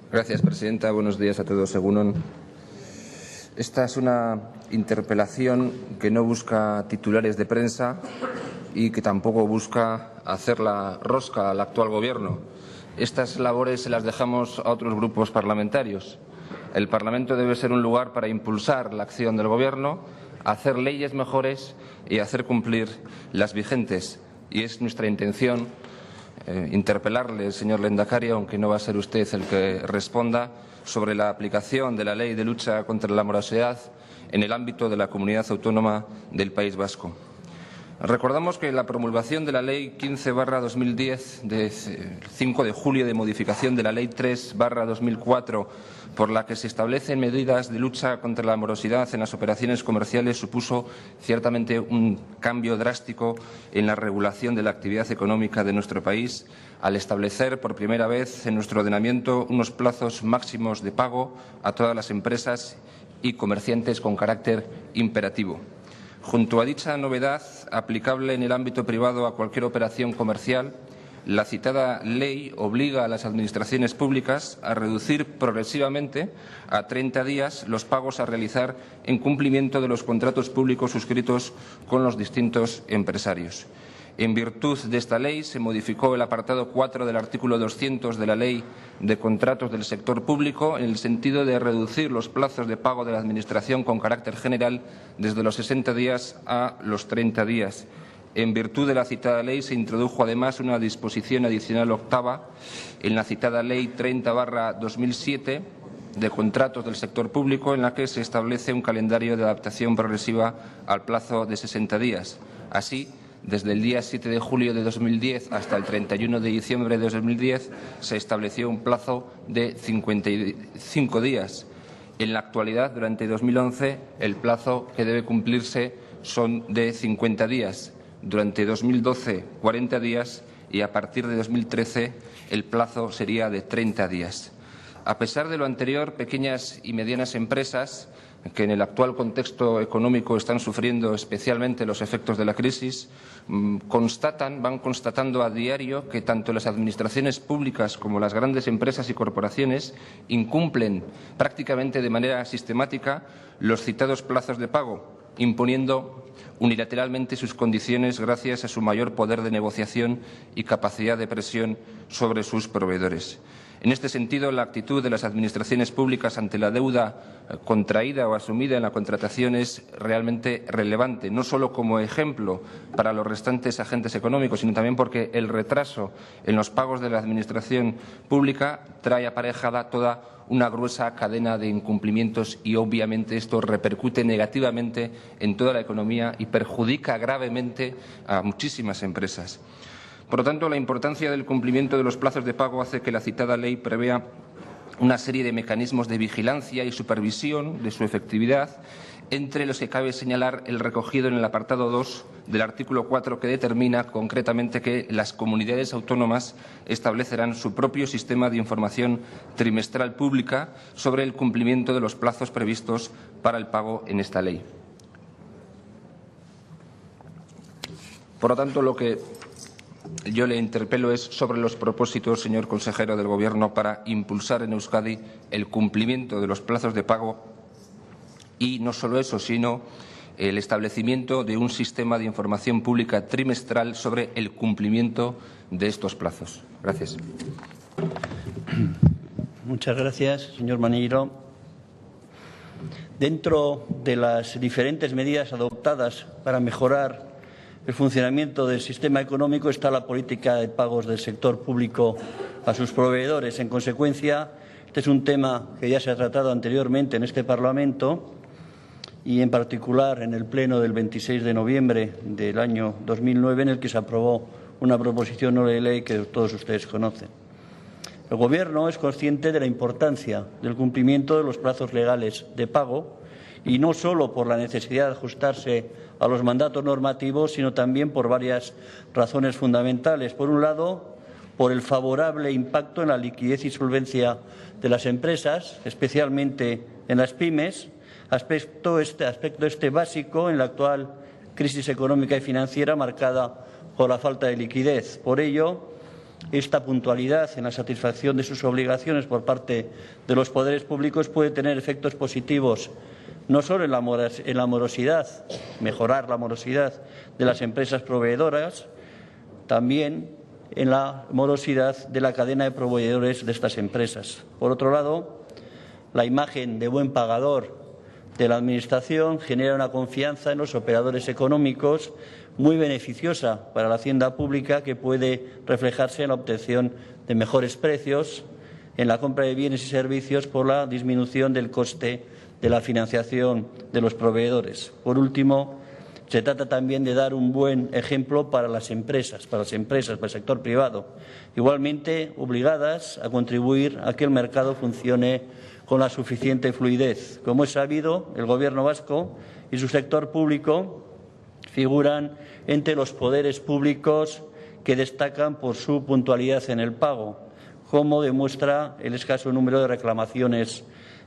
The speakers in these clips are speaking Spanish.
Gracias, presidenta. Buenos días a todos. Egunon. Esta es una interpelación que no busca titulares de prensa y que tampoco busca hacer la rosca al actual Gobierno. Estas labores se las dejamos a otros grupos parlamentarios. El Parlamento debe ser un lugar para impulsar la acción del Gobierno, hacer leyes mejores y hacer cumplir las vigentes. Y es nuestra intención interpelarle, señor Lehendakari, aunque no va a ser usted el que responda, sobre la aplicación de la Ley de lucha contra la morosidad en el ámbito de la Comunidad Autónoma del País Vasco. Recordamos que la promulgación de la Ley 15/2010 de 5 de julio de modificación de la Ley 3/2004, por la que se establecen medidas de lucha contra la morosidad en las operaciones comerciales, supuso ciertamente un cambio drástico en la regulación de la actividad económica de nuestro país, al establecer por primera vez en nuestro ordenamiento unos plazos máximos de pago a todas las empresas y comerciantes con carácter imperativo. Junto a dicha novedad, aplicable en el ámbito privado a cualquier operación comercial, la citada ley obliga a las administraciones públicas a reducir progresivamente a 30 días los pagos a realizar en cumplimiento de los contratos públicos suscritos con los distintos empresarios. En virtud de esta ley, se modificó el apartado 4 del artículo 200 de la Ley de Contratos del Sector Público en el sentido de reducir los plazos de pago de la Administración con carácter general desde los 60 días a los 30 días. En virtud de la citada ley, se introdujo además una disposición adicional octava en la citada Ley 30/2007 de Contratos del Sector Público, en la que se establece un calendario de adaptación progresiva al plazo de 60 días. Así, desde el día 7 de julio de 2010 hasta el 31 de diciembre de 2010 se estableció un plazo de 55 días. En la actualidad, durante 2011, el plazo que debe cumplirse son de 50 días. Durante 2012, 40 días y a partir de 2013 el plazo sería de 30 días. A pesar de lo anterior, pequeñas y medianas empresas que en el actual contexto económico están sufriendo especialmente los efectos de la crisis, van constatando a diario que tanto las administraciones públicas como las grandes empresas y corporaciones incumplen prácticamente de manera sistemática los citados plazos de pago, imponiendo unilateralmente sus condiciones gracias a su mayor poder de negociación y capacidad de presión sobre sus proveedores. En este sentido, la actitud de las administraciones públicas ante la deuda contraída o asumida en la contratación es realmente relevante, no solo como ejemplo para los restantes agentes económicos, sino también porque el retraso en los pagos de la administración pública trae aparejada toda una gruesa cadena de incumplimientos y, obviamente, esto repercute negativamente en toda la economía y perjudica gravemente a muchísimas empresas. Por lo tanto, la importancia del cumplimiento de los plazos de pago hace que la citada ley prevea una serie de mecanismos de vigilancia y supervisión de su efectividad, entre los que cabe señalar el recogido en el apartado 2 del artículo 4, que determina concretamente que las comunidades autónomas establecerán su propio sistema de información trimestral pública sobre el cumplimiento de los plazos previstos para el pago en esta ley. Por lo tanto, lo que yo le interpelo es sobre los propósitos, señor consejero del Gobierno, para impulsar en Euskadi el cumplimiento de los plazos de pago y no solo eso, sino el establecimiento de un sistema de información pública trimestral sobre el cumplimiento de estos plazos. Gracias. Muchas gracias, señor Maneiro. Dentro de las diferentes medidas adoptadas para mejorar el funcionamiento del sistema económico está la política de pagos del sector público a sus proveedores. En consecuencia, este es un tema que ya se ha tratado anteriormente en este Parlamento y, en particular, en el Pleno del 26 de noviembre del año 2009, en el que se aprobó una proposición no de ley que todos ustedes conocen. El Gobierno es consciente de la importancia del cumplimiento de los plazos legales de pago, y no solo por la necesidad de ajustarse a los mandatos normativos, sino también por varias razones fundamentales. Por un lado, por el favorable impacto en la liquidez y solvencia de las empresas, especialmente en las pymes, aspecto básico en la actual crisis económica y financiera marcada por la falta de liquidez. Por ello, Esta puntualidad en la satisfacción de sus obligaciones por parte de los poderes públicos puede tener efectos positivos no solo en la morosidad, mejorar la morosidad de las empresas proveedoras, también en la morosidad de la cadena de proveedores de estas empresas. Por otro lado, la imagen de buen pagador de la Administración genera una confianza en los operadores económicos muy beneficiosa para la hacienda pública, que puede reflejarse en la obtención de mejores precios, en la compra de bienes y servicios por la disminución del coste de la financiación de los proveedores. Por último, se trata también de dar un buen ejemplo para las empresas, para el sector privado, igualmente obligadas a contribuir a que el mercado funcione con la suficiente fluidez. Como es sabido, el Gobierno vasco y su sector público figuran entre los poderes públicos que destacan por su puntualidad en el pago, como demuestra el escaso número de reclamaciones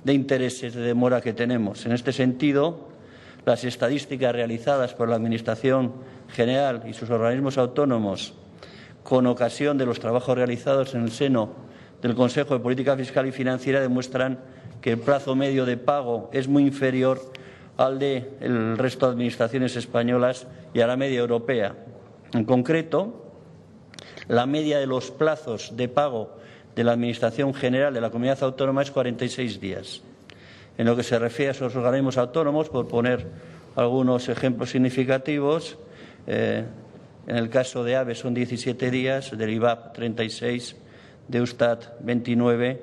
de intereses de demora que tenemos. En este sentido, las estadísticas realizadas por la Administración General y sus organismos autónomos con ocasión de los trabajos realizados en el seno del Consejo de Política Fiscal y Financiera demuestran que el plazo medio de pago es muy inferior al del resto de administraciones españolas y a la media europea. En concreto, la media de los plazos de pago de la Administración General de la Comunidad Autónoma es 46 días. En lo que se refiere a esos organismos autónomos, por poner algunos ejemplos significativos, en el caso de AVE son 17 días, del IVAP 36, de Eustat 29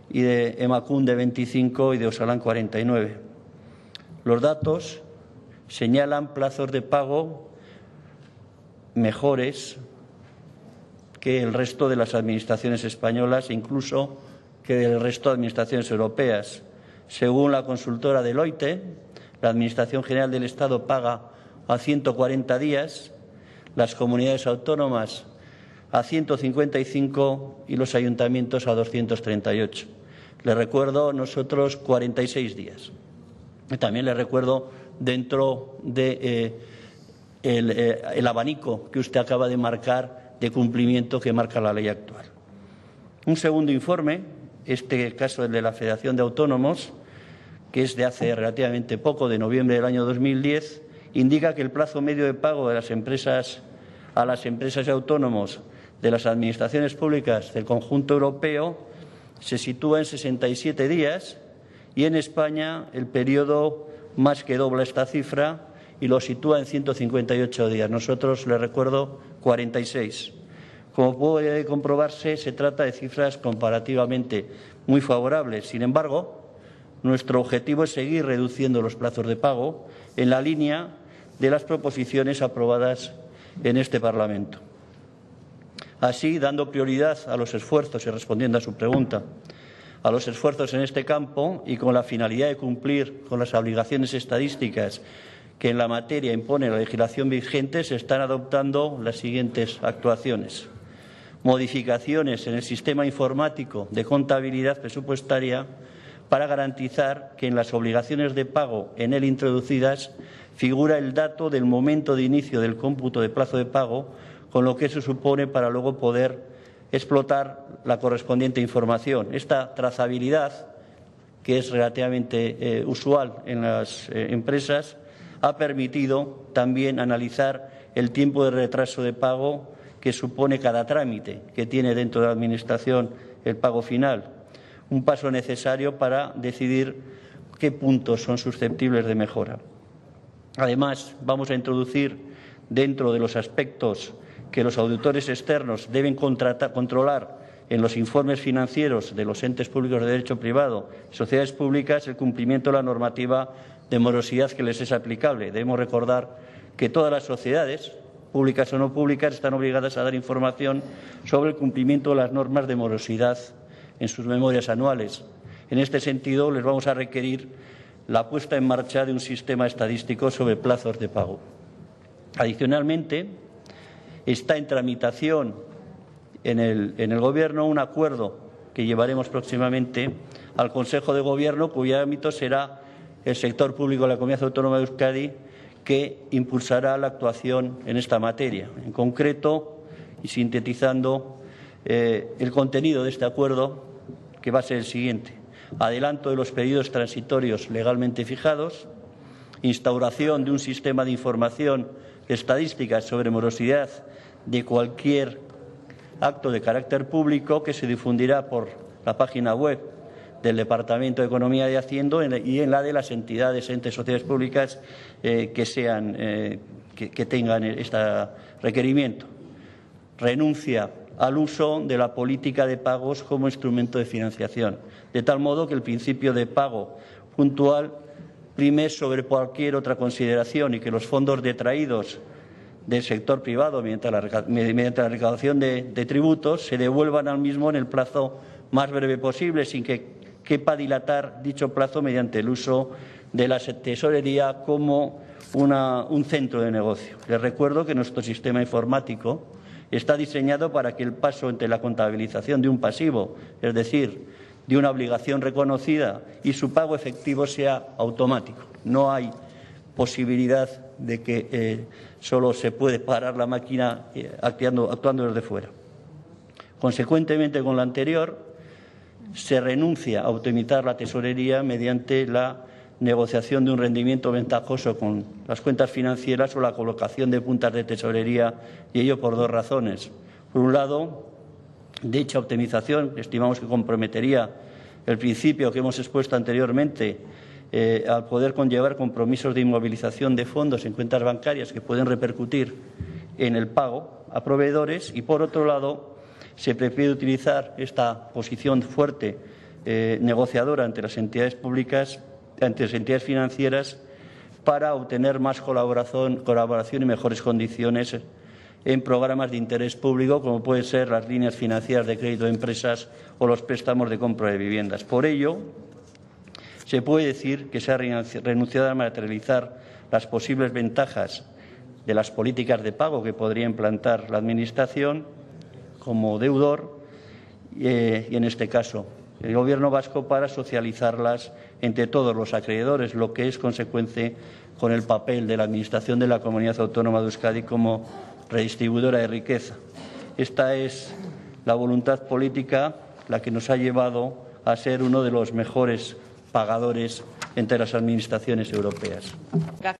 y de Emakunde 25 y de Osalan 49. Los datos señalan plazos de pago mejores que el resto de las administraciones españolas, incluso que del resto de administraciones europeas. Según la consultora Deloitte, la Administración General del Estado paga a 140 días, las comunidades autónomas a 155 y los ayuntamientos a 238. Les recuerdo, nosotros 46 días. Y también les recuerdo dentro de el abanico que usted acaba de marcar de cumplimiento que marca la ley actual. Un segundo informe, este caso el de la Federación de Autónomos, que es de hace relativamente poco, de noviembre del año 2010, indica que el plazo medio de pago de las empresas a las empresas y autónomos de las administraciones públicas del conjunto europeo se sitúa en 67 días y en España el periodo más que dobla esta cifra y lo sitúa en 158 días. Nosotros, les recuerdo, 46. Como puede comprobarse, se trata de cifras comparativamente muy favorables. Sin embargo, nuestro objetivo es seguir reduciendo los plazos de pago en la línea de las proposiciones aprobadas en este Parlamento. Así, dando prioridad a los esfuerzos y respondiendo a su pregunta, a los esfuerzos en este campo y con la finalidad de cumplir con las obligaciones estadísticas que en la materia impone la legislación vigente, se están adoptando las siguientes actuaciones. Modificaciones en el sistema informático de contabilidad presupuestaria para garantizar que en las obligaciones de pago en él introducidas figura el dato del momento de inicio del cómputo de plazo de pago, con lo que eso supone para luego poder explotar la correspondiente información. Esta trazabilidad, que es relativamente usual en las empresas, ha permitido también analizar el tiempo de retraso de pago que supone cada trámite que tiene dentro de la Administración el pago final, un paso necesario para decidir qué puntos son susceptibles de mejora. Además, vamos a introducir dentro de los aspectos que los auditores externos deben controlar en los informes financieros de los entes públicos de derecho privado, sociedades públicas, el cumplimiento de la normativa de morosidad que les es aplicable. Debemos recordar que todas las sociedades, públicas o no públicas, están obligadas a dar información sobre el cumplimiento de las normas de morosidad en sus memorias anuales. En este sentido, les vamos a requerir la puesta en marcha de un sistema estadístico sobre plazos de pago. Adicionalmente, está en tramitación en el Gobierno un acuerdo que llevaremos próximamente al Consejo de Gobierno, cuyo ámbito será el sector público de la Comunidad Autónoma de Euskadi, que impulsará la actuación en esta materia. En concreto, y sintetizando, el contenido de este acuerdo, que va a ser el siguiente: adelanto de los periodos transitorios legalmente fijados, instauración de un sistema de información de estadísticas sobre morosidad de cualquier acto de carácter público que se difundirá por la página web del Departamento de Economía y Hacienda y en la de las entidades, entes, sociedades públicas que tengan este requerimiento. Renuncia al uso de la política de pagos como instrumento de financiación, de tal modo que el principio de pago puntual prime sobre cualquier otra consideración y que los fondos detraídos del sector privado mediante la recaudación de tributos se devuelvan al mismo en el plazo más breve posible, sin que quepa dilatar dicho plazo mediante el uso de la tesorería como un centro de negocio. Les recuerdo que nuestro sistema informático está diseñado para que el paso entre la contabilización de un pasivo, es decir, de una obligación reconocida, y su pago efectivo sea automático. No hay posibilidad de que solo se puede parar la máquina actuando desde fuera. Consecuentemente con lo anterior, se renuncia a optimizar la tesorería mediante la negociación de un rendimiento ventajoso con las cuentas financieras o la colocación de puntas de tesorería, y ello por dos razones. Por un lado, dicha optimización estimamos que comprometería el principio que hemos expuesto anteriormente al poder conllevar compromisos de inmovilización de fondos en cuentas bancarias que pueden repercutir en el pago a proveedores, y por otro lado se prefiere utilizar esta posición fuerte negociadora ante las entidades públicas, ante las entidades financieras, para obtener más colaboración y mejores condiciones en programas de interés público, como pueden ser las líneas financieras de crédito de empresas o los préstamos de compra de viviendas. Por ello, se puede decir que se ha renunciado a materializar las posibles ventajas de las políticas de pago que podría implantar la Administración como deudor y, en este caso, el Gobierno vasco, para socializarlas entre todos los acreedores, lo que es consecuente con el papel de la Administración de la Comunidad Autónoma de Euskadi como redistribuidora de riqueza. Esta es la voluntad política la que nos ha llevado a ser uno de los mejores pagadores entre las administraciones europeas.